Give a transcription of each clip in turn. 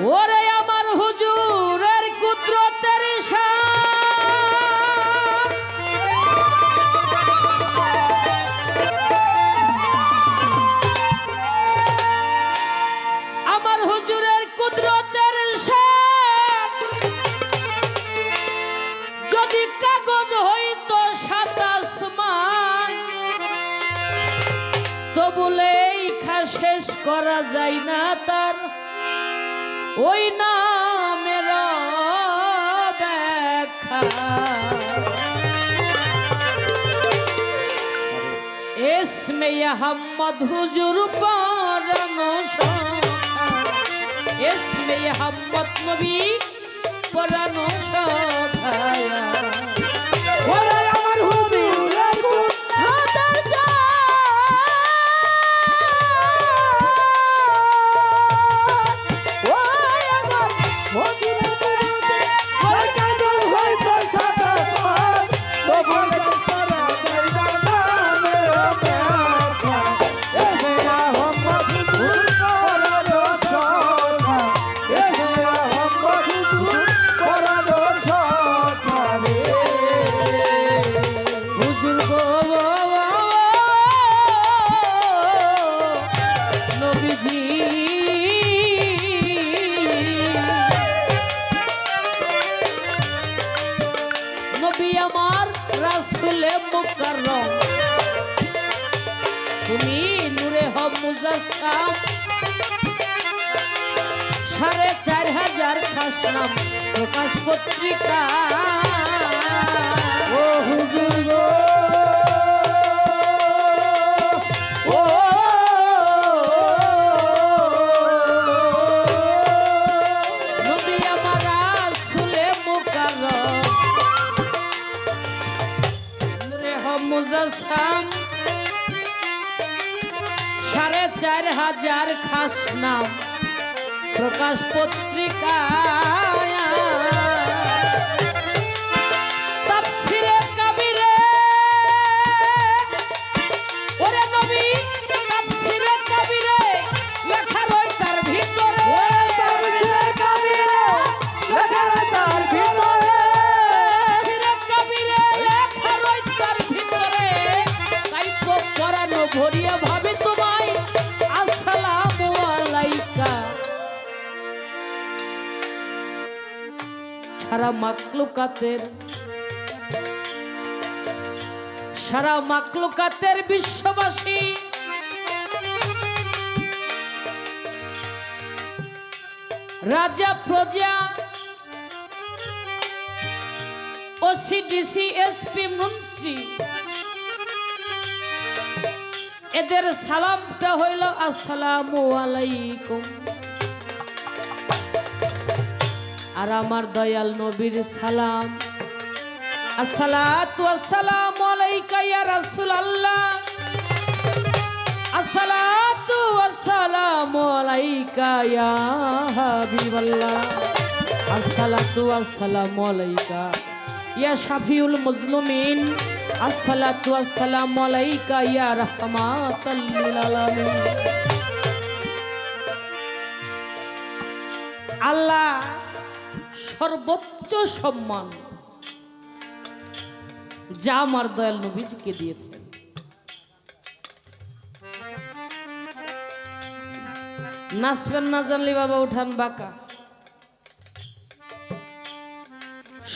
ওরে আমার হুজুরের কুদরতের শান, আমার হুজুরের কুদরতের শান, যদি কাগজ হইতো সাত আসমান, তো বলে শেষ করা যায় না তার ওই নামের ব্যাখ্যা। ইসমে আহমদ হুজুর পরানো সখা, ইসমে আহমদ নবী পরানো সখা। তুমি নূরে হব মুজাসসাম, ৪,৫০০ খাস নাম প্রকাশ পত্রিকা। ও হুজুর গো, ও নবী আমার রাসূলে মুকাররম, নূরে হব মুজাসসাম, ৪,৫০০ খাস নাম প্রকাশ পত্রিকা। তাফসীরে কাবীরে, ওরে নবী তাফসীরে কাবীরে লেখা রয় তার ভিতরে, তাফসীরে কাবীরে লেখা রয় তার ভিতরে, তাফসীরে কাবীরে লেখা রয় তার ভিতরে। তাই তো পরানো ভরিয়া ভাবি তোমায় আসসালামু আলাইকা। সারা মাকলুকাতের বিশ্ববাসী রাজা প্রজা ওসিডিসি এসপি মন্ত্রী এদের সালামটা হইল আসসালামু আলাইকুম। আর আমার দয়াল নবীর সালাম আসসালাতু ওয়াসসালামু আলাইকা ইয়া রাসূলুল্লাহ, আসসালাতু ওয়াসসালামু আলাইকা ইয়া হাবিবাল্লাহ, আসসালাতু ওয়াসসালামু আলাইকা ইয়া শাফিউল মুজলিমিন, আসসালাতু ওয়াসসালামু আলাইকা ইয়া রাহমাতাল লিল আলামিন। আল্লাহ সর্বোচ্চ সম্মান যা আমার দয়াল নবীজিকে দিয়েছেন, নাচবেন না জানলে বাবা উঠান বাঁকা।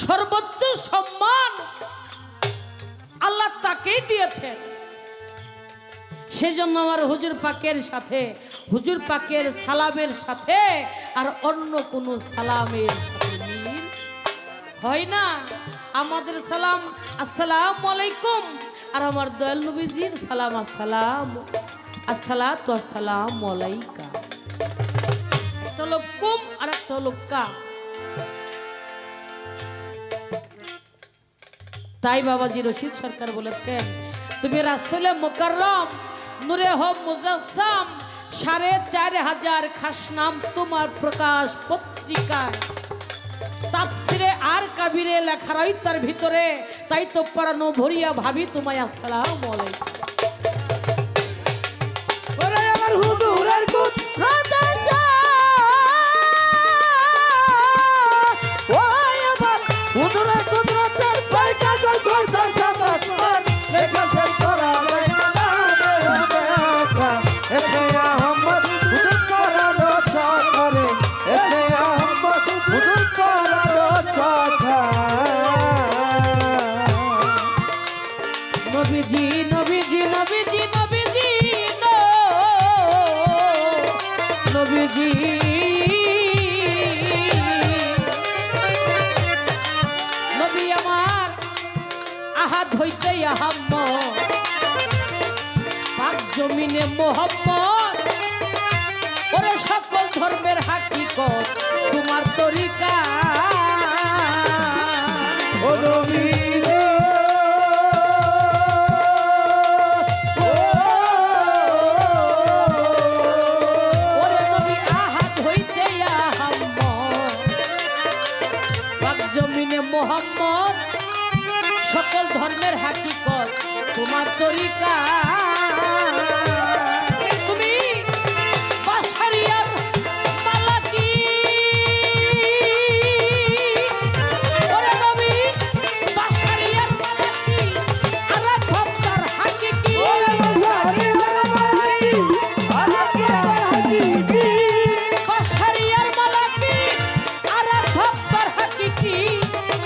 সর্বোচ্চ সম্মান আল্লাহ তাকেই দিয়েছেন। সেজন্য আমার হুজুর পাকের সাথে, হুজুর পাকের সালামের সাথে আর অন্য কোনো সালামের সাথে মিল হয় না। আমাদের সালাম আসসালামু আলাইকুম, আর আমার দয়াল নবীজির সালাম আসসালাতু ওয়াসসালামু আলাইকা। একটা হলো কুম আর একটা হলো কা। তাই বাবাজি রশিদ সরকার বলেছেন, তুমি রাসূলে মুকাররম নূরে হব মুজাসসাম, ৪,৫০০ খাস নাম তোমার প্রকাশ পত্রিকায়। তাফসীরে আর কাবীরে লেখা রয় তার ভিতরে। তাই তো পরানো ভরিয়া ভাবি তোমায় আসসালামু আলাইকুম। ওরে আমার হুজুরের কুদরতের শান, নবীজি নবী আমার আহাদ হইতে আহাম্মদ পাক জমিনে মোহাম্মদ ওরে সকল ধর্মের হাকিকত তোমার তরিকা ও নবী গো ওরে নবী আহাদ হইতে আহাম্মদ পাক জমিনে মোহাম্মদ সকল ধর্মের হাকিকত তোমার তরিকা তুমি বাশারিয়ার মালাকি ওরে নবী বাশারিয়ার মালাকি আলা ভক্তার হাকিকি ওরে বাসারি আলামাই আলাকি হাকিকি বাশারিয়ার মালাকি আলা ভক্তার হাকিকি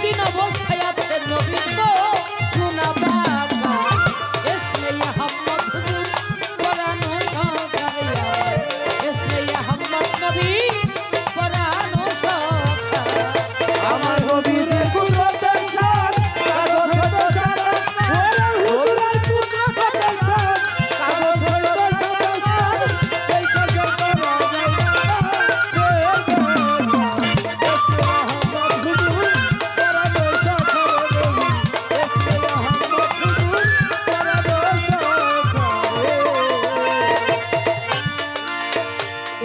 তিন অবস্থায় আছে নবী তো গুনা বাকা इसमें यह मखदूम कुरानो शौकारिया इसमें यह नबी कुरानो शौका আমার নবীর কুদরতের শান কাগজ হতে শান ওরে হুজুরের কুদরতের শান কাগজ হতে শান এই কাজের করা যায় না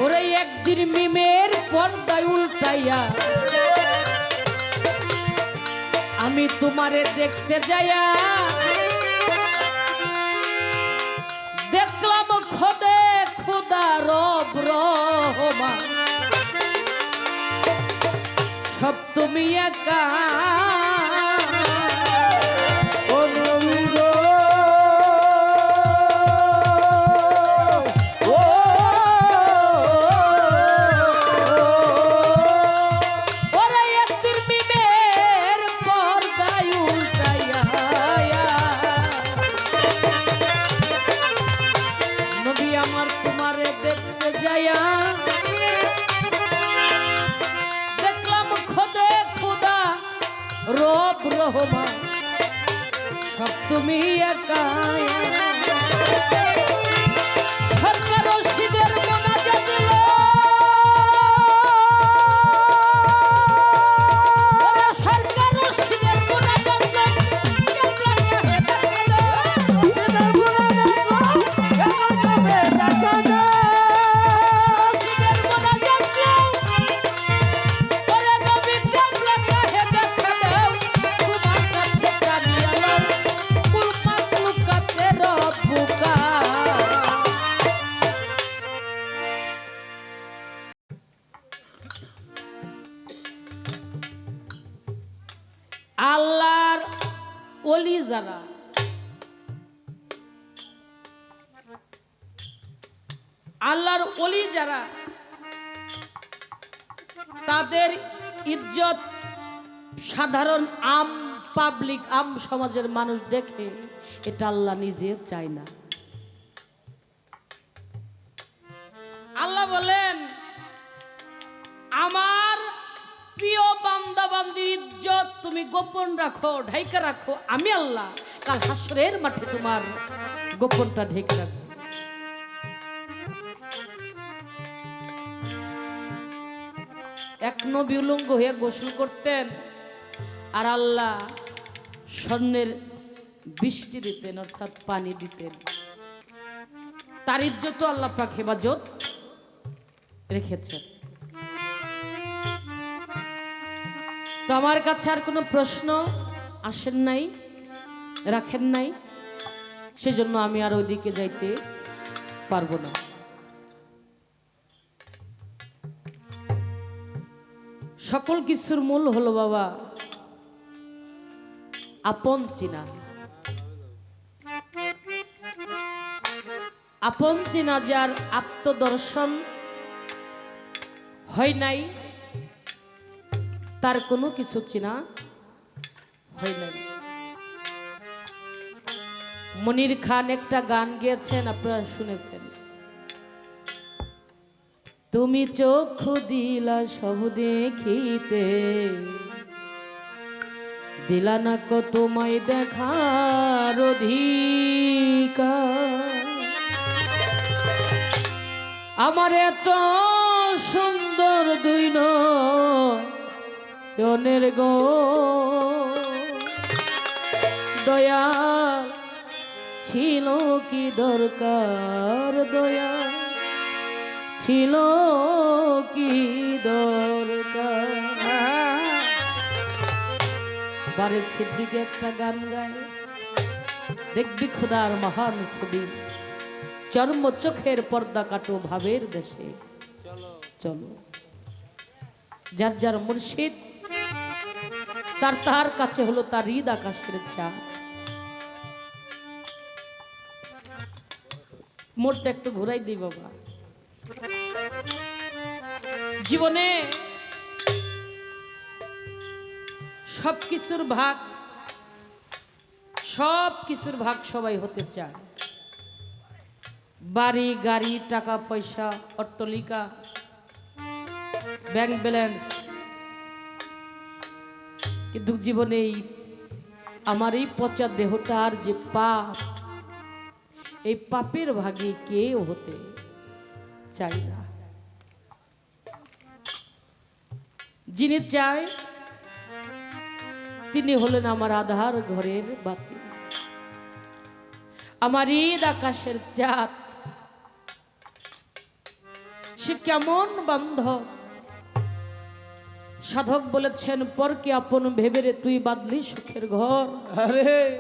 ওরে একদিন মিমের পর্দায় উল্টাইয়া আমি তোমারে দেখতে যাইয়া দেখলাম খোদে খোদা রব রহমান সব তুমি একা ও নবী গো ও ওরে একদিন মিমের পর্দায় উল্টাইয়া নবী আমার তোমারে দেখতে যাইয়া দেখলাম খোদে খোদা রব রহমান সব তুমি একা সরকার রশিদের মোনাজাত লো ওরে সরকার রশিদের মোনাজাত লো সিদার বুলানা কেমন তবে দেখা দে রশিদের মোনাজাত লো ওরে নবী কেমলা কাহে দেখা দাও তোমার কাছে কানিয়া লও কুল মাকলুকাতে রব্বুকা আল্লাহর ওলি যারা আল্লাহর ওলি যারা তাদের ইজ্জত সাধারণ আম পাবলিক আম সমাজের মানুষ দেখে এটা আল্লাহ নিজে চায় না আল্লাহ বলেন আমার প্রিয় বান্দা বান্দির ইজ্জত তুমি গোপন রাখো ঢাইকা রাখো আমি আল্লাহ কাল হাসরের মাঠে তোমার গোপনটা ঢেকে রাখো এক নবী উলঙ্গ হয়ে গোসল করতেন আর আল্লাহ স্বর্ণের বৃষ্টি দিতেন অর্থাৎ পানি দিতেন তার ইজ্জত আল্লাহ পাক হেফাজত রেখেছেন তো আমার কাছে আর কোনো প্রশ্ন আসেন নাই রাখেন নাই সেজন্য আমি আর ওইদিকে যাইতে পারবো না সকল কিছুর মূল হলো বাবা আপন চিনা আপন চিনা যার আত্মদর্শন হয় নাই তার কোনো কিছু চিনা হয় নাই মনির খান একটা গান গেয়েছেন আপনারা শুনেছেন তুমি চক্ষু দিলা সব দেখিতে, দিলা না কো তোমায় দেখার অধিকার। আমার এত সুন্দর দুই নয়নের গো দয়া ছিল কি দরকার, দয়া ছিল কি দরকার। বারের ছিদ্দিকে একটা গান গায়, দেখবি খোদার মহান ছবি, চর্ম চোখের পর্দা কাটো ভাবের দেশে চলো। যার যার মুর্শিদ তার তার কাছে হলো তার হৃদ আকাশের চাঁদ। মোড়টা একটু ঘুরাই দিই বাবা। জীবনে সবকিছুর ভাগ সবাই হতে চায়। বাড়ি গাড়ি টাকা পয়সা অট্টালিকা ব্যাংক ব্যালেন্স, কিন্তু জীবনে আমার এই পচা দেহটার যে পাপ, এই পাপের ভাগে কেউ হতে চাই না। যিনি চায় তিনি হলেন আমার আধার ঘরের বাতি, আমার ঈদ আকাশের চাঁদ। সে কেমন বান্ধব, সাধক বলেছেন পরকে আপন ভেবে রে তুই বাঁধলি সুখের ঘর,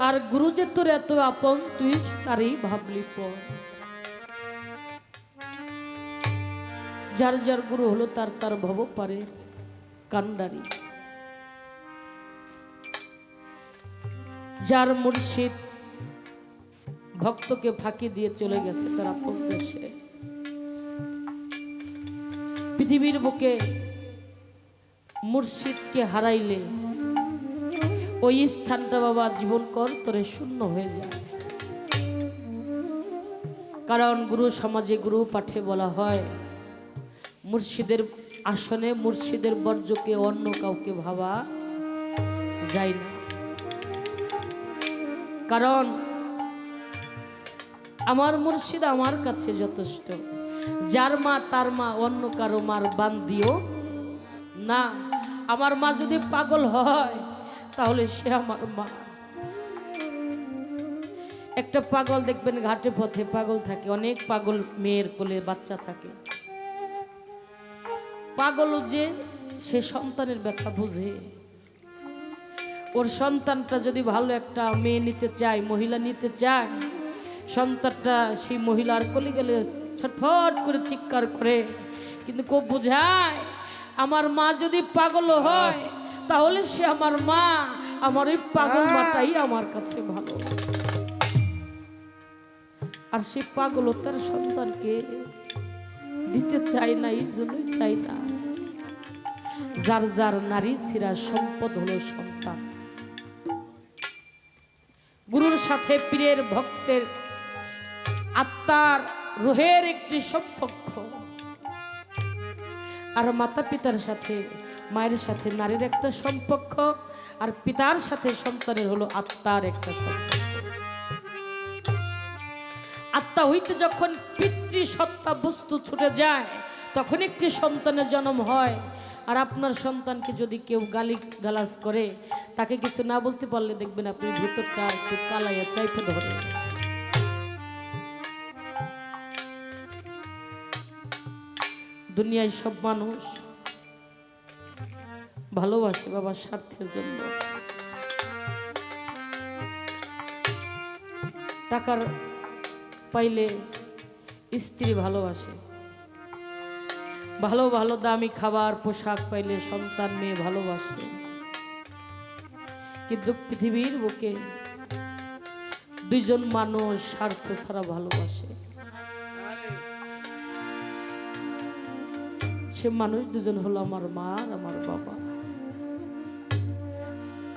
আর গুরু যে তোর এত আপন তুই তারই ভাবলি পর। যার যার গুরু হলো তার তার ভব পারে কান্ডারি। যার মুর্শিদ ভক্তকে ফাঁকি দিয়ে চলে গেছে তার আপন দেশে, পৃথিবীর বুকে মুর্শিদকে হারাইলে ওই স্থানটা বাবা জীবন কর তোরে শূন্য হয়ে যায়। কারণ গুরু সমাজে গুরু পাঠে বলা হয় মুর্শিদের আসনে মুর্শিদের বর্জ্যকে অন্য কাউকে ভাবা যায় না। কারণ আমার মুর্শিদ আমার কাছে যথেষ্ট। যার মা তার মা, অন্য কারো মার বান দিও না। আমার মা যদি পাগল হয় তাহলে সে আমার মা। একটা পাগল দেখবেন ঘাটে পথে পাগল থাকে, অনেক পাগল মেয়ের কোলে বাচ্চা থাকে। পাগল যে সে সন্তানের ব্যথা বুঝে। ওর সন্তানটা যদি ভালো একটা মেয়ে নিতে চায়, মহিলা নিতে চায়, সন্তানটা সেই মহিলার কোলে গেলে ছটফট করে চিৎকার করে, কিন্তু খুব বোঝায় আমার মা যদি পাগল হয় তাহলে সে আমার মা, আমার ওই পাগল মাটাই আমার কাছে ভালো। আর সে পাগল তার সন্তানকে দিতে চায় না, এই জন্যই চাই না। যার যার নারী ছিরা সম্পদ হলো সন্তান। গুরুর সাথে পীরের ভক্তের আত্মার রুহের একটি সম্পর্ক, আর মাতা পিতার সাথে মায়ের সাথে নারীর একটা সম্পর্ক, আর পিতার সাথে সন্তানের হলো আত্মার একটা সম্পর্ক। আত্মা হইতে যখন পিতৃসত্তা বস্তু ছুটে যায় তখন একটি সন্তানের জন্ম হয়। আর আপনার সন্তানকে যদি কেউ গালি গালাজ করে, তাকে কিছু না বলতে পারলে দেখবেন আপনি ভেতরটা একটু কালাইয়া চাইতে ধরে। দুনিয়ায় সব মানুষ ভালোবাসে বাবার স্বার্থের জন্য। টাকার পাইলে স্ত্রী ভালোবাসে, ভালো ভালো দামি খাবার পোশাক পাইলে সন্তান মেয়ে ভালোবাসে, কিন্তু পৃথিবীর বুকে দুইজন মানুষ স্বার্থ ছাড়া ভালোবাসে। সে মানুষ দুজন হলো আমার মা আর আমার বাবা।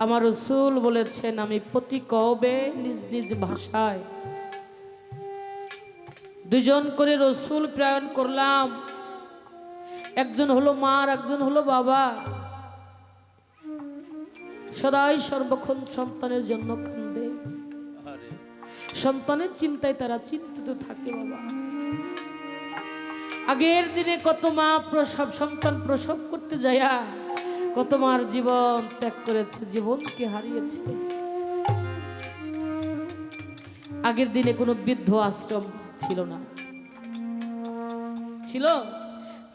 আমার রাসূল বলেছেন আমি প্রতি কওমে নিজ নিজ ভাষায় দুজন করে রাসূল প্রেরণ করলাম। একজন হলো মা আর একজন হলো বাবা। সদাই সর্বক্ষণ সন্তানের জন্য কান্দে, সন্তানের চিন্তায় তারা চিন্তিত থাকে। বাবা, আগের দিনে কত মা প্রসব সন্তান প্রসব করতে যায়া কত মার জীবন ত্যাগ করেছে, জীবনকে হারিয়েছে। আগের দিনে কোনো বৃদ্ধ আশ্রম ছিল না,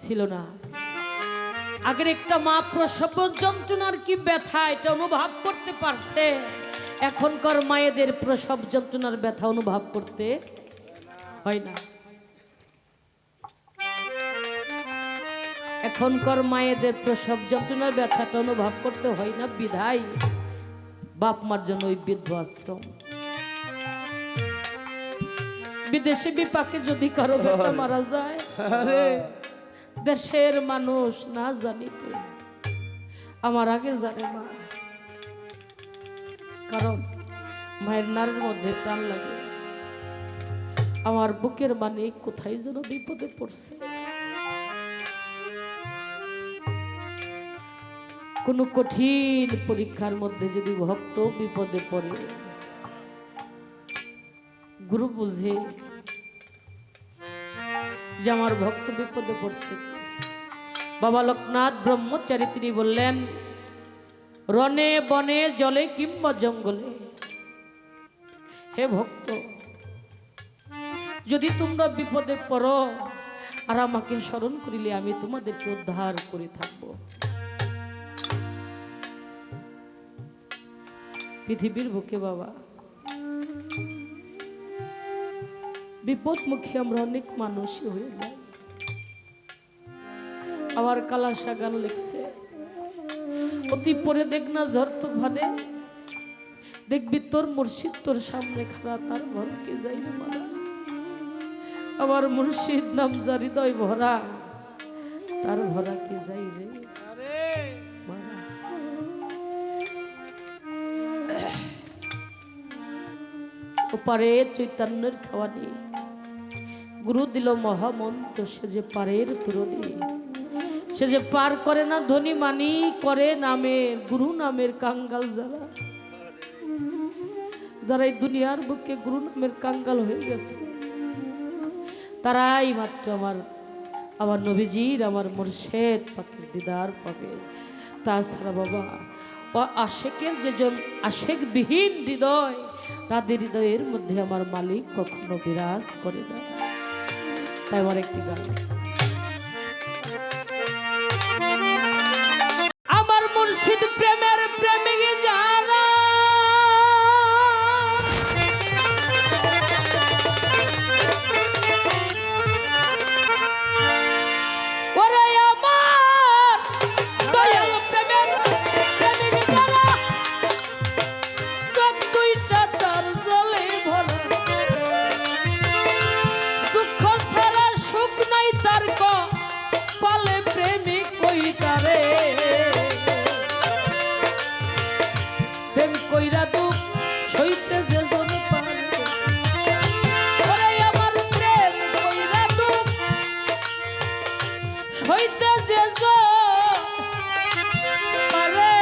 ছিল না। আগের একটা মা প্রসব যন্ত্রণার কি ব্যথা এটা অনুভব করতে পারছে। এখনকার মায়েদের প্রসব যন্ত্রণার ব্যথা অনুভব করতে হয় না। এখনকার মায়েদের প্রসব যন্ত্রণার ব্যথাটা অনুভব করতে হয় না, বিধায় বাপ মার জন্য ওই বৃদ্ধ আশ্রম। বিদেশে বিপাকে যদি কারো বেটা মারা যায়, দেশের মানুষ না জানিতে আমার আগে জানে মা, কারণ মায়ের নারের মধ্যে টান লাগে। আমার বুকের মানে কোথায় যেন বিপদে পড়ছে। কোন কঠিন পরীক্ষার মধ্যে যদি ভক্ত বিপদে পড়ে, গুরু বুঝে যে আমার ভক্ত বিপদে পড়ছে। বাবা লোকনাথ ব্রহ্মচারী তিনি বললেন, রনে বনে জলে কিংবা জঙ্গলে, হে ভক্ত, যদি তোমরা বিপদে পড়ো আর আমাকে স্মরণ করিলে আমি তোমাদেরকে উদ্ধার করে থাকব। পৃথিবীর বুকে বাবা বিপদমুখী আমরা অনেক মানুষই হয়ে যাই। আমার কালাসা গান লিখছে, অতি পরে দেখ না ঝড় তুফানে, দেখবি তোর মুর্শিদ তোর সামনে খাড়া, তার ভরকে যাই মারা। আমার মুর্শিদ নাম যা হৃদয় ভরা, তার ভরা কে যাই রে মারা। ওপারে চৈতন্যের খাওয়ানি, গুরু দিল মহামন্ত্র, সে যে পারের তুরনি, সে যে পার করে না ধনী মানি, করে নামের গুরু নামের কাঙ্গাল যারা, যারা এই দুনিয়ার বুকে গুরু নামের কাঙ্গাল হয়ে গেছে, তারাই মাত্র আমার নবীজির আমার মুর্শিদ পাকের দিদার পাবে। তাছাড়া বাবা ও আশেকের যেজন আশেক বিহীন হৃদয়, তাদের হৃদয়ের মধ্যে আমার মালিক কখনো বিরাজ করে না। তাই আমার একটি গান, আমার মুর্শিদ প্রেমের প্রেমিক যারা, ওরে আমার দয়াল প্রেমের প্রেমিক যারা, চোখ দুইটা তার জলে ভরা, দুঃখ ছাড়া সুখ নাই তার কপালে, প্রেমিক কইতারে প্রেম কইরা দুঃখ সইতে যে জন পারে। ওরে আমার প্রেম কইরা দুঃখ সইতে যে জন পারে,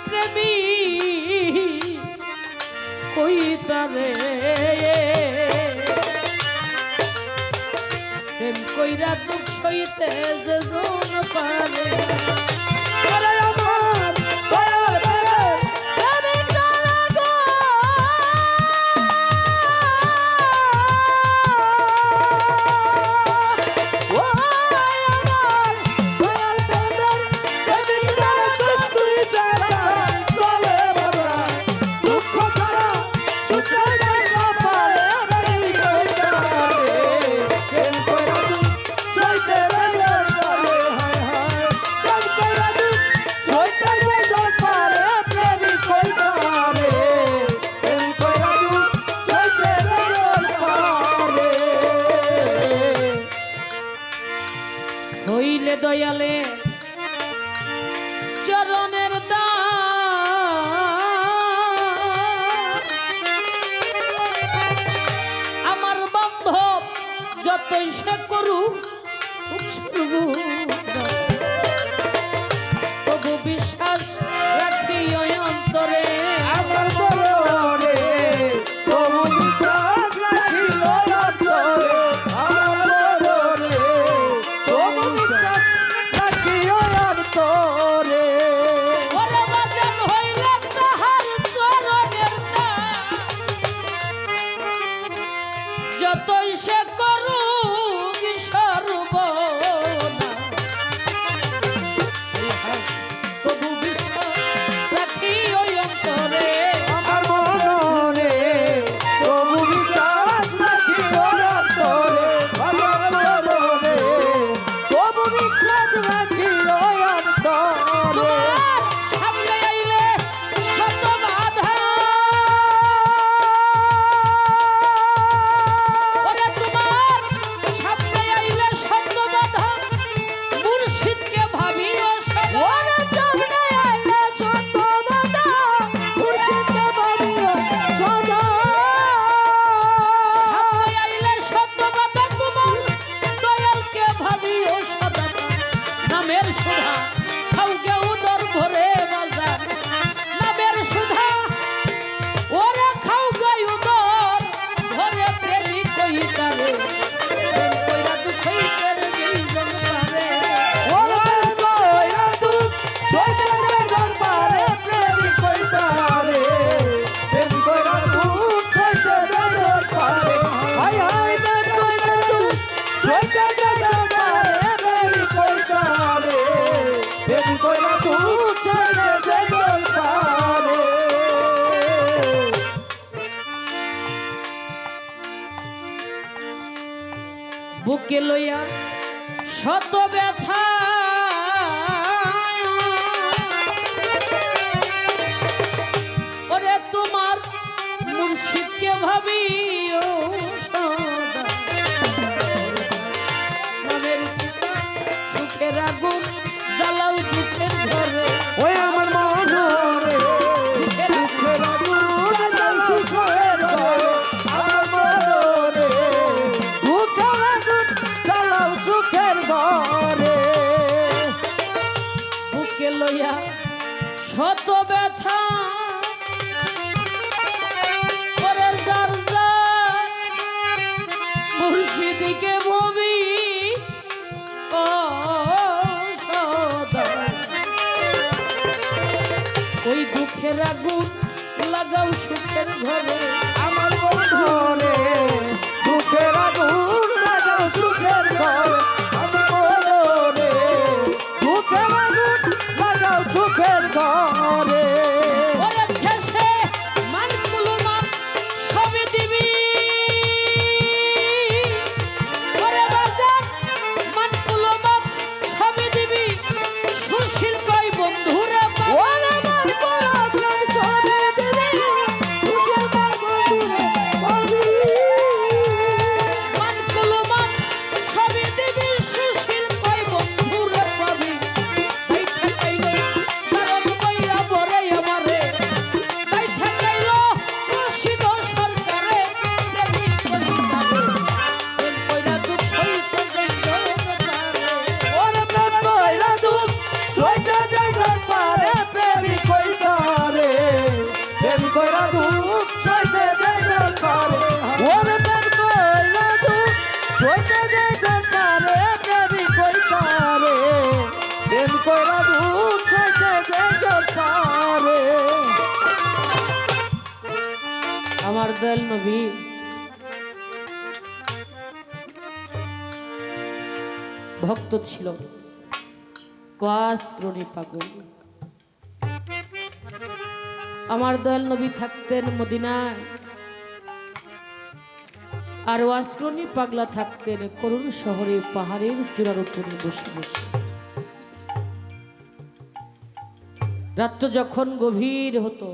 প্রেমিক কইতারে প্রেম কইরা দুঃখ সইতে যে জন পারে। আরে আমার দয়াল প্রেমের প্রেমিক যারা গো, ও আমার দয়াল প্রেমের প্রেমিক যারা, চোখ দুইটা তার জলে ভরা, দুঃখ ছাড়া সুখ নাই তার কপালে, প্রেমিক কইতারে প্রেম কইরা দুঃখ সইতে যে জন পারে। হায় হায় প্রেম কইরা দুঃখ সইতে যে জন পারে, প্রেমিক কইতারে প্রেম কইরা দুঃখ সইতে যে জন পারে। হইলে দয়ালে চরণের দান, আমার বান্ধব যতই সে করুক ব্যথা ওরে তোমার মুর্শিদকে ভাবি ও সদা নামের সুখের আগুন জ্বালাও দুঃখের ঘরে ওই আমার মনরে সুখের আগুন সুখের আগুন সুখের ঘরে আমার মনরে সুখের আগুন জ্বালাও সুখের ঘরে বুকে লইয়া শত ব্যথা পরের যার যার মুর্শিদিকে ভবি ও সদা ওই দুঃখের আগুন লাগাও সুখের ঘরে আমার মনরে সুখের আগুন জ্বালাও সুখের ঘরে আমার মনরে সুখের আগুন জ্বালাও সুখের ঘরে ওরে শেষে মানকুলো মান সবই দিবি ওরে বাজার মানকুলো মান সবই দিবি সুশীল কই বন্ধুরা ওরে আমার গোলাপের ছবি দিবি সুখের বন্ধুরে পাবি মানকুলো মান সবই দিবি সুশীল কই বন্ধুরা পাবি তাই ঠাকাইলো কারণ কইরা বরে আমারে তাই ঠাকাইলো রশিদ সরকারে প্রেমী কইরা প্রেম কইরা দুঃখ সইতে যাইতো তারে ওরে প্রেম কইরা দুঃখ সইতে যাইবার পারে প্রেমী কইতারে প্রেম কইরা দুঃখ সইতে যাইবার পারে ওরে প্রেম কইরা দুঃখ সইতে যাইবার পারে প্রেমী কইতারে প্রেম কইরা দুঃখ সইতে যাইবার পারে আমার দয়াল নবী ভক্ত ছিল ওয়াসক্রনি পাগল আমার দয়াল নবী থাকতেন মদিনায় আর ওয়াসক্রনি পাগলা থাকতেন করুণ শহরে পাহাড়ের চূড়ার উপরে বসে বসে রাত্র যখন গভীর হতো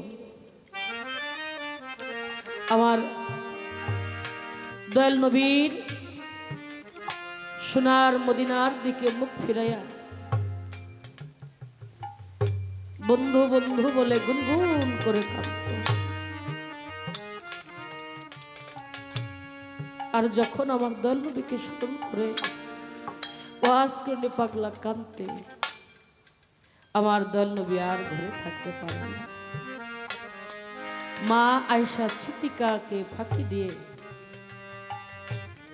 আমার দয়াল নবীর সোনার মদিনার দিকে মুখ ফিরাইয়া বন্ধু বন্ধু বলে গুনগুন করে কাঁদত আর যখন আমার দয়াল নবীকে স্মরণ করে ওয়াজ করে পাগলা কাঁদতে আমার দয়াল নবী আর ঘরে থাকতে পারে না মা আয়েশা সিদ্দিকাকে ফাঁকি দিয়ে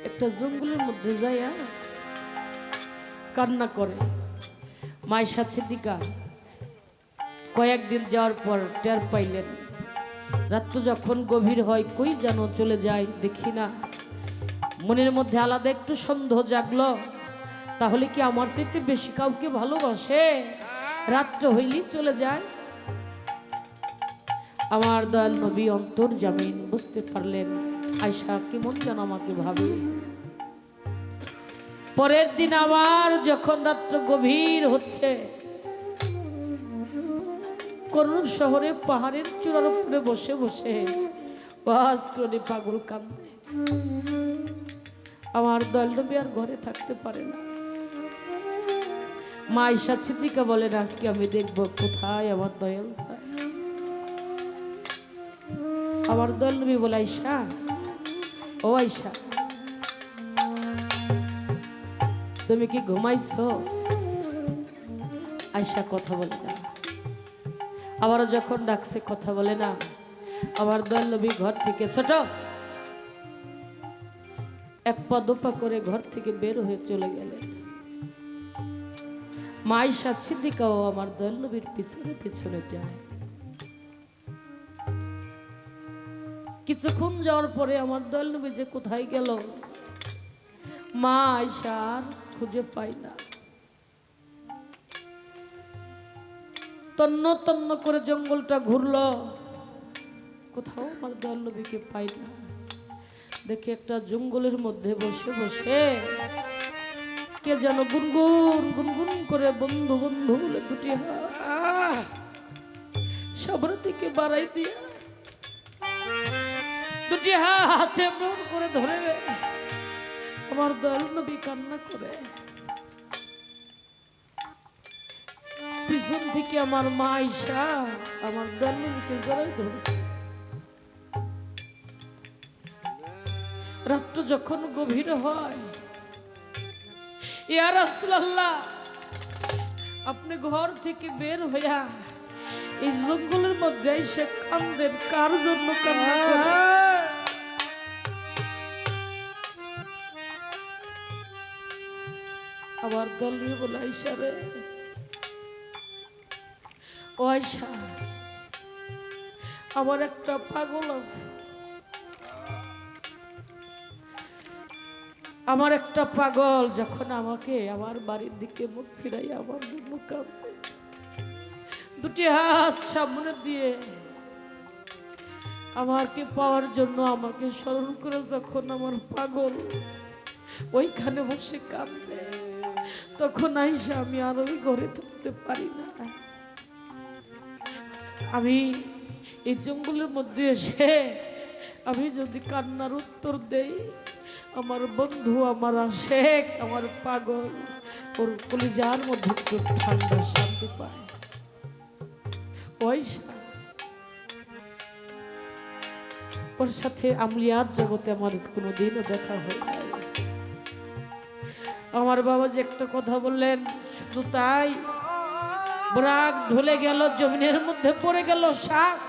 একটা জঙ্গলের মধ্যে যাইয়া কান্না করে মা আয়েশা সিদ্দিকা কয়েকদিন যাওয়ার পর টের পাইলেন রাত্র যখন গভীর হয় কই যেন চলে যায় দেখি না মনের মধ্যে আলাদা একটু সন্দেহ জাগলো তাহলে কি আমার চাইতে বেশি কাউকে ভালোবাসে রাত্র হইলেই চলে যায় আমার দয়াল নবী অন্তর জামিন বুঝতে পারলেন আয়েশা কেমন যেন আমাকে ভাবে পরের দিন আবার যখন রাত্র গভীর হচ্ছে করুণ শহরে পাহাড়ের চূড়ার উপরে বসে বসে ওয়াজ করে পাগল কান্দে আমার দয়াল নবী আর ঘরে থাকতে পারে না মা আয়েশা সিদ্দিকা বলেন আজকে আমি দেখব কোথায় আমার দয়াল ভাই আমার দয়াল নবী বলে আয়েশা ও আয়েশা তুমি কি ঘুমাইছো আয়েশা কথা বলে না আবার যখন ডাকছে কথা বলে না আমার দয়াল নবী ঘর থেকে ছোট এক পা দুপা করে ঘর থেকে বের হয়ে চলে গেলেন মা আয়েশা সিদ্দিকাও আমার দয়াল নবীর পিছনে পিছনে যায় কিছুক্ষণ যাওয়ার পরে আমার দয়াল নবী যে কোথায় গেল মা আয়েশা আর খুঁজে পাই না তন্ন তন্ন করে জঙ্গলটা ঘুরলো কোথাও আমার দয়াল নবীকে পাই না দেখে একটা জঙ্গলের মধ্যে বসে বসে কে যেন গুনগুন গুনগুন করে বন্ধু বন্ধু বলে দুটি হাত সামনের দিকে বাড়াই দিয়ে দুটি হাত এমন করে ধরে আমার দয়াল নবী কান্না করে। পিছন থেকে আমার মা আয়েশা আমার দয়াল নবীকে জড়াই ধরেছে। রাত্র যখন গভীর হয়, ইয়া রাসূলুল্লাহ আপনি ঘর থেকে বের হইয়া এই জঙ্গলের মধ্যে এসে কান্দেন, কার জন্য কান্না করেন? আমার দল বলে আয়েশা রে, ও আয়েশা আমার একটা পাগল আছে, আমার একটা পাগল যখন আমাকে আমার বাড়ির দিকে মুখ ফিরাই আমার জন্য কাঁদে, দুটি হাত সামনে দিয়ে আমাকে পাওয়ার জন্য আমাকে স্মরণ করে যখন আমার পাগল ওইখানে বসে কাঁদে, তখন আইসা আমি আর ওই ঘরে থাকতে পারি না। আমি এই জঙ্গলের মধ্যে এসে আমি যদি কান্নার উত্তর দেই, আমার বন্ধু আমার আশেক আমার পাগল ওর কলিজার মধ্যে একটু ঠান্ডা শান্তি পায়। ওর সাথে আমলিয়াত জগতে আমার কোনোদিনও দেখা হয় নাই। আমার বাবা যে একটা কথা বললেন, শুধু তাই ব্রাক ঢলে গেল, জমিনের মধ্যে পড়ে গেল শ্বাস।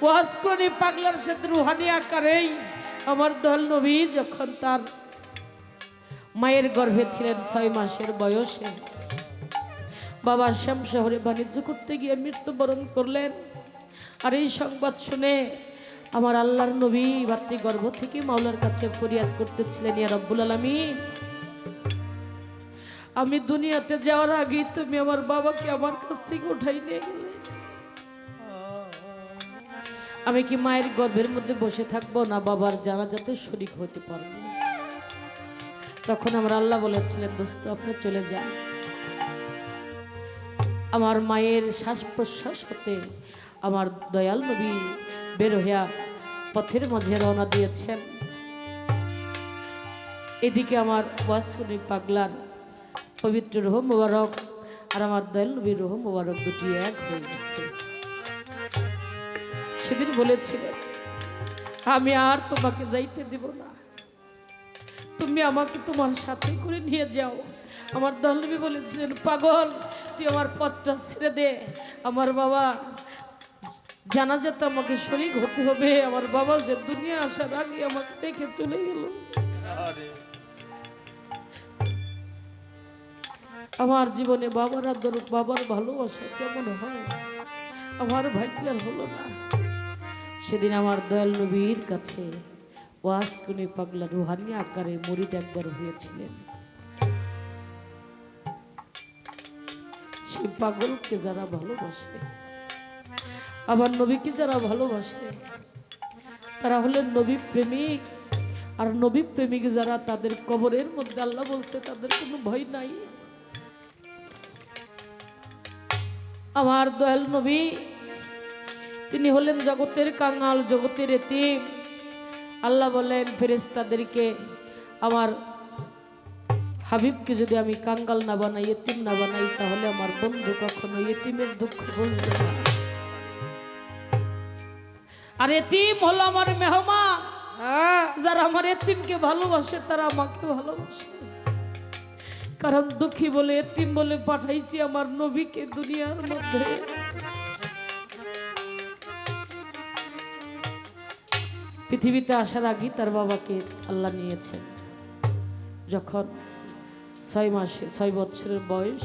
ওয়াজ করে পাগলার সাথে রুহানি আকারেই আমার দয়াল নবী যখন তার মায়ের গর্ভে ছিলেন 6 মাসের বয়সে, বাবা শ্যাম শহরে বাণিজ্য করতে গিয়ে মৃত্যুবরণ করলেন। আর এই সংবাদ শুনে আমার আল্লাহর নবী মাতৃগর্ভ থেকে মাওলার কাছে ফরিয়াদ করতেছিলেন, ইয়া রব্বুল আলামিন আমি দুনিয়াতে যাওয়ার আগে তুমি আমার বাবাকে আমার কাছ থেকে উঠাই নিয়ে গেলে, আমি কি মায়ের গর্ভের মধ্যে বসে থাকবো না বাবার জানাজাতে শরীক হতে পারবো? তখন আমার আল্লাহ বলেছিলেন, দোস্ত আপনি চলে যান। আমার মায়ের শ্বাস প্রশ্বাস হতে আমার দয়াল নবী বের হইয়া পথের মাঝে রওনা দিয়েছেন। এদিকে আমার ওয়াসকুনি পাগলার পবিত্র রূহ মুবারক আর আমার দয়াল নবীর রূহ মুবারক দুটি এক হয়ে গেছে। সেদিন বলেছিলেন, আমি আর তোমাকে যাইতে দিব না, তুমি আমাকে তোমার সাথে করে নিয়ে যাও। আমার দয়াল নবী বলেছিলেন, পাগল তুই আমার পথটা ছেড়ে দে, আমার বাবা জানাজাতে আমাকে শরীক হতে হবে। আমার বাবা যে দুনিয়া আসার আগে আমাকে দেখে চলে গেল। আমার জীবনে বাবার আদর বাবার ভালোবাসা কেমন হয় আমার ভাগ্যের হলো না। সেদিন আমার দয়াল নবীর কাছে ওয়াসকুনি পাগলা রুহানি আকারে মুরিদ একবার হয়েছিলেন। সেই পাগলকে যারা ভালোবাসে, আবার নবীকে যারা ভালোবাসে, তারা হলেন নবী প্রেমিক। আর নবী প্রেমিক যারা, তাদের কবরের মধ্যে আল্লাহ বলছে তাদের কোনো ভয় নাই। আমার দয়াল নবী তিনি হলেন জগতের কাঙাল, জগতের এতিম। আল্লাহ বলেন ফেরেশতাদেরকে, আমার হাবিবকে যদি আমি কাঙ্গাল না বানাই, এতিম না বানাই, তাহলে আমার বন্ধু কখনো এতিমের দুঃখ বুঝবে না। আর এতিম হলো আমার মেহমান, যারা আমার এতিমকে ভালোবাসে তারা আমাকে ভালোবাসে। কারণ দুঃখী বলে এতিম বলে পাঠাইছি আমার নবীকে দুনিয়ার মধ্যে। পৃথিবীতে আসার আগে তার বাবাকে আল্লাহ নিয়েছেন। যখন 6 বছরের বয়স,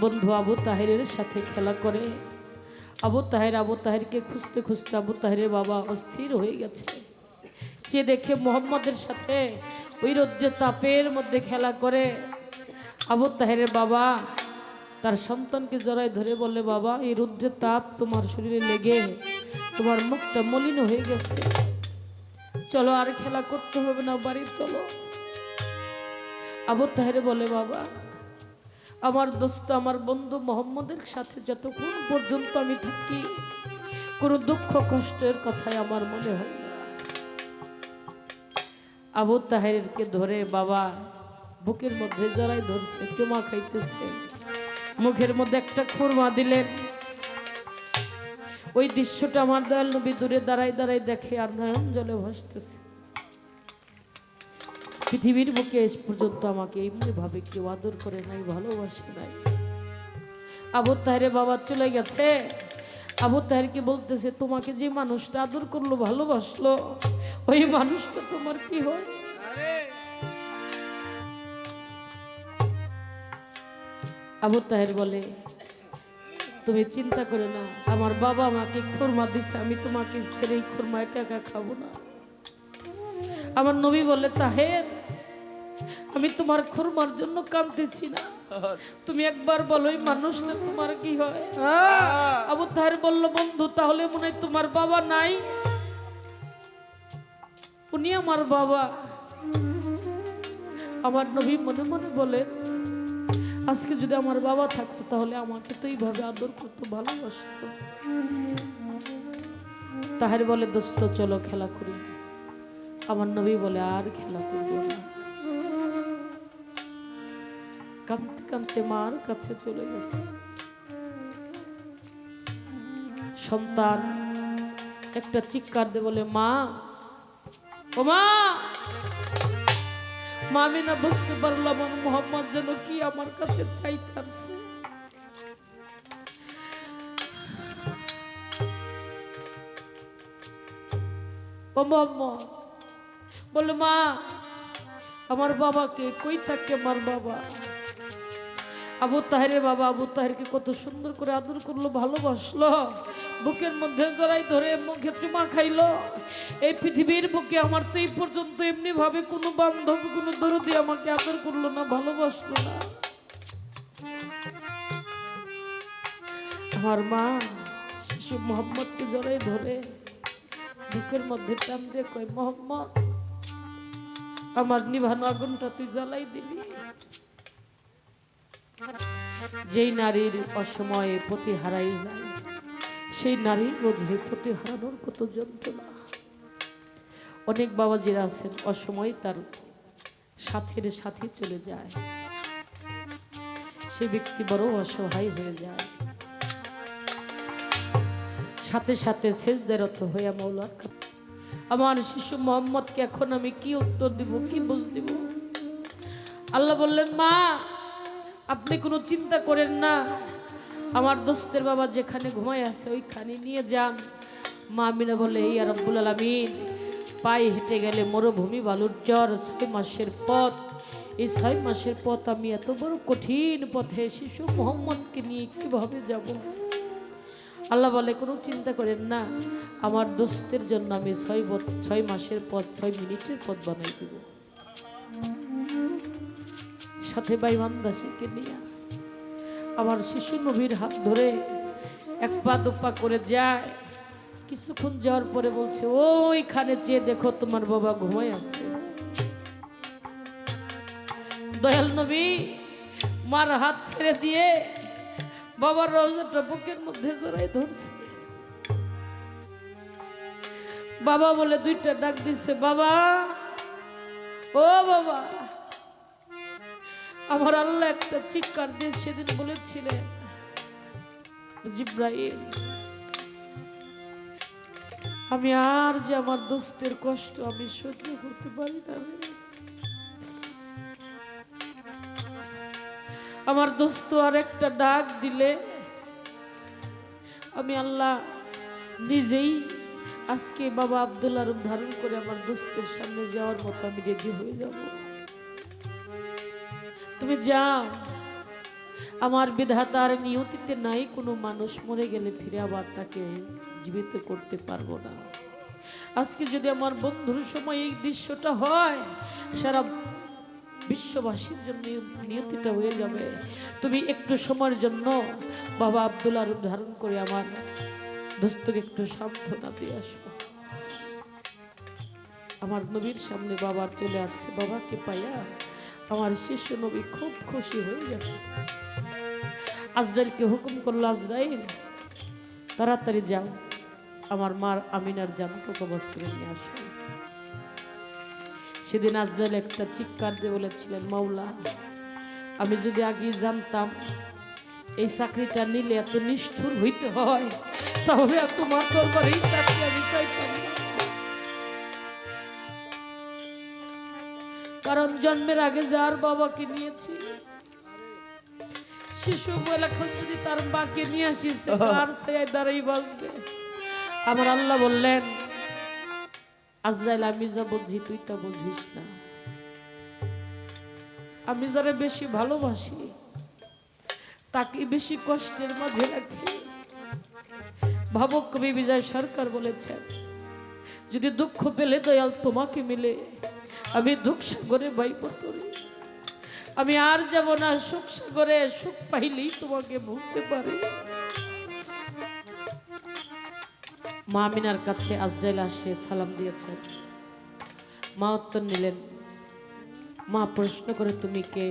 বন্ধু আবু তাহেরের সাথে খেলা করে আবু তাহেরকে খুঁজতে খুঁজতে আবু তাহেরের বাবা অস্থির হয়ে গেছে। যে দেখে মোহাম্মদের সাথে ওই রৌদ্রে তাপের মধ্যে খেলা করে। আবু তাহেরের বাবা তার সন্তানকে জড়ায় ধরে বলে, বাবা এই রৌদ্রের তাপ তোমার শরীরে লেগে তোমার মুখটা মলিন হয়ে গেছে, চলো আর খেলা করতে হবে না, বাড়ি চলো। আবু তাহের বলে বাবা আমার দোস্ত আমার বন্ধু মোহাম্মদের সাথে যতক্ষণ পর্যন্ত আমি থাকি কোনো দুঃখ কষ্টের কথাই আমার মনে হয় না। আবু তাহেরকে ধরে বাবা বুকের মধ্যে জড়াই ধরছে, চুমা খাইতেছে, মুখের মধ্যে একটা খুরমা দিলেন। ওই দৃশ্যটা আমার দয়াল নবী দূরে দাঁড়াই দাঁড়াই দেখে আর নয়ন জলে ভাসতেছে। পৃথিবীর বুকে আজ পর্যন্ত আমাকে এমনি ভাবে কেউ আদর করে নাই, ভালোবাসে নাই। আবু তাহের বাবা চলে গেছে। আবু তাহেরকে বলতেছে তোমাকে যে মানুষটা আদর করলো ভালোবাসলো ওই মানুষটা তোমার কি হয়? আবু তাহের বলে তুমি চিন্তা করে না, আমার বাবা আমাকে খুরমা দিছে, আমি তোমাকে ছেড়ে এই খুরমা একা একা খাবো না। আমার নবী বলে তাহের আমি তোমার খুরমার জন্য কাঁদতেছি না, তুমি একবার বলো এই মানুষটা তোমার কি হয়? আবু তাহের বলল বন্ধু তাহলে মনে হয় তোমার বাবা নাই, উনি আমার বাবা। আমার নবী মনে মনে বলে আজকে যদি আমার বাবা থাকতো তাহলে আমাকে তো এইভাবে আদর করতো, ভালোবাসতো। তাহের বলে দোস্ত চলো খেলা করি। আমার নবী বলে আর খেলা করবো না। কাঁদতে কাঁদতে মার কাছে চলে গেছে। সন্তান একটা চিৎকার দিয়ে বলে মা, ও মা। মা আমি না বুঝতে পারলাম আমার মোহাম্মদ যেন কি আমার কাছে চাইতে আসছে। ও মোহাম্মদ বলে মা আমার বাবাকে কই থাকে আমার বাবা? আবু তাহেরের বাবা আবু তাহেরকে কত সুন্দর করে আদর করলো, ভালোবাসলো, বুকের মধ্যে জড়াই ধরে মুখে চুমা খাইলো। এই পৃথিবীর বুকে আমার তো এই পর্যন্ত এমনি ভাবে কোনো বান্ধব কোনো দরদি আমাকে আদর করলো না, ভালোবাসলো না। আমার মা শিশু মোহাম্মদকে জড়াই ধরে বুকের মধ্যে টান দিয়ে কয় মোহাম্মদ আমার নিভানো আগুনটা তুই জ্বালাই দিবি। যেই নারীর অসময়ে পতি হারাই যায় সেই নারী বোঝে পতি হারানোর কত যন্ত্রণা। অনেক বাবাজিরা আছেন অসময়ে তার সাথের সাথে চলে যায়, সে ব্যক্তি বড় অসহায় হয়ে যায়, সাথে সাথে সেজদারত হইয়া মাওলার কাছে। আমার শিশু মোহাম্মদকে এখন আমি কি উত্তর দিব, কি বুঝ দিব? আল্লাহ বললেন মা আপনি কোনো চিন্তা করেন না, আমার দোস্তের বাবা যেখানে ঘুমায় আছে ওইখানে নিয়ে যান। মা আমিনা বলে ইয়া রাব্বুল আলামিন পায়ে হেঁটে গেলে মরুভূমি বালুর চর 6 মাসের পথ, এই 6 মাসের পথ আমি এত বড় কঠিন পথে শিশু মোহাম্মদকে নিয়ে কিভাবে যাব? আল্লাহ বলে কোনো চিন্তা করেন না, আমার দোস্তের জন্য আমি 6 মাসের পথ 6 মিনিটের পথ বানাই দেব। সাথে বাইমান দাসীকে নিয়ে আমার শিশু নবীর হাত ধরে এক পা দুপা করে যায়। কিছুক্ষণ যাওয়ার পরে বলছে ওইখানে চেয়ে দেখো তোমার বাবা ঘুমায় আছে। দয়াল নবী মার হাত ছেড়ে দিয়ে বাবার রওজাটা বুকের মধ্যে জড়াই ধরছে। বাবা বলে দুইটা ডাক দিচ্ছে বাবা, ও বাবা। আমার আল্লাহ একটা চিৎকার দিয়ে সেদিন বলেছিলেন জিব্রাইল আমি আর যে আমার দোস্তের কষ্ট আমি সহ্য করতে পারি না, আমার দোস্ত আর একটা ডাক দিলে আমি আল্লাহ নিজেই আজকে বাবা আব্দুল্লাহর রূপ ধারণ করে আমার দোস্তের সামনে যাওয়ার মতো আমি রেডি হয়ে যাব। তুমি যাও, আমার বিধাতার নিয়তিতে নাই কোনো মানুষ মরে গেলে ফিরে আবার তাকে জীবিত করতে পারবো না। আজকে যদি আমার বন্ধুর সময় এই দৃশ্যটা হয় সারা বিশ্ববাসীর জন্য নিয়তিটা হয়ে যাবে। তুমি একটু সময়ের জন্য বাবা আব্দুল্লাহর রূপ ধারণ করে আমার দোস্তকে একটু সান্ত্বনা দিয়ে আসো। আমার নবীর সামনে বাবা চলে আসছে, বাবাকে পাইয়া আমার শিশু নবী খুব খুশি হয়ে গেছে। আজরাইলকে হুকুম করলো, আজরাইল তাড়াতাড়ি যাও, আমার মার আমিনার জানকে কবজ করে নিয়ে আসো। সেদিন আজরাইল একটা চিৎকার দিয়ে বলেছিলেন, মাওলা আমি যদি আগে জানতাম এই চাকরিটা নিলে এত নিষ্ঠুর হইতে হয়, তাহলে আর তোমার দরবারে এই চাকরি আমি চাইতাম না। কারণ জন্মের আগে যার বাবাকে নিয়েছি, শিশু এখন যদি তার মাকে নিয়ে আসিস তার ছায়ায় দ্বারাই বাঁচবে। আমার আল্লাহ বললেন, আজরাইল আমি যা বুঝি তুই তা বুঝিস না। আমি যারা বেশি ভালোবাসি তাকে বেশি কষ্টের মাঝে রাখি। ভাবক কবি বিজয় সরকার বলেছেন, যদি দুঃখ পেলে দয়াল তোমাকে মিলে, আমি দুঃখ সাগরে বাইব তোরে। আমি আর যাব না সুখ সাগরে, সুখ পাইলেই তোমাকে ভুলতে পারি। মা আমিনার কাছে আজরাইল আসে সালাম দিয়েছেন। মা উত্তর নিলেন। মা প্রশ্ন করে, তুমি কে?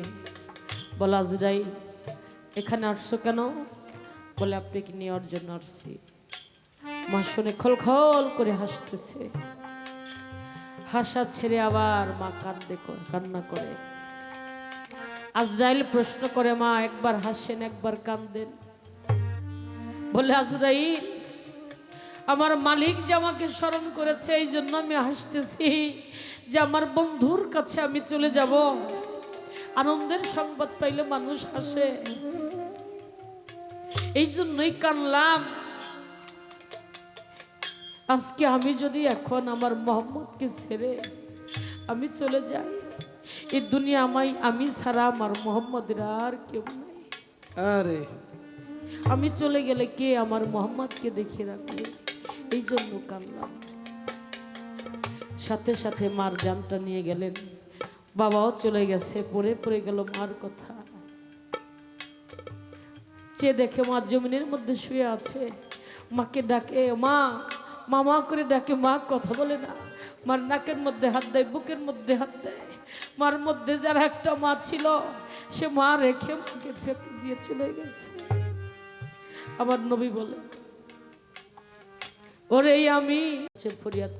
বলে, আজরাইল। এখানে আসছো কেন? বলে, আপনাকে নেওয়ার জন্য আসছি। মা শুনে খলখল করে হাসতেছে। হাসা ছেড়ে আবার মা কান্না করে। আজরাইল প্রশ্ন করে, মা একবার হাসেন একবার কান্দেন। বলে, আজরাইল আমার মালিক যে আমাকে স্মরণ করেছে এই জন্য আমি হাসতেছি, যে আমার বন্ধুর কাছে আমি চলে যাব। আনন্দের সংবাদ পাইলে মানুষ হাসে, এই জন্যই কানলাম। আজকে আমি যদি এখন আমার মোহাম্মদকে ছেড়ে আমি চলে যাই, এই দুনিয়া আমি ছাড়া আমার মোহাম্মদের আর কেউ নাই। আরে আমি চলে গেলে কে আমার মোহাম্মদকে দেখিয়ে রাখবে? এই জন্য কানলাম। সাথে সাথে মার জানটা নিয়ে গেলেন। বাবাও চলে গেছে, পড়ে গেল মার কথা। চেয়ে দেখে মা জমিনের মধ্যে শুয়ে আছে। মাকে ডাকে, মা মামা করে ডাকে, মা কথা বলে না। মার নাকের মধ্যে হাত দেয়, বুকের মধ্যে হাত দেয়। মার মধ্যে যারা একটা মা ছিল, সে মা রেখে মাকে ফেঁকে দিয়ে চলে গেছে। আমার নবী বলে, ওরে আমি ফরিয়াদ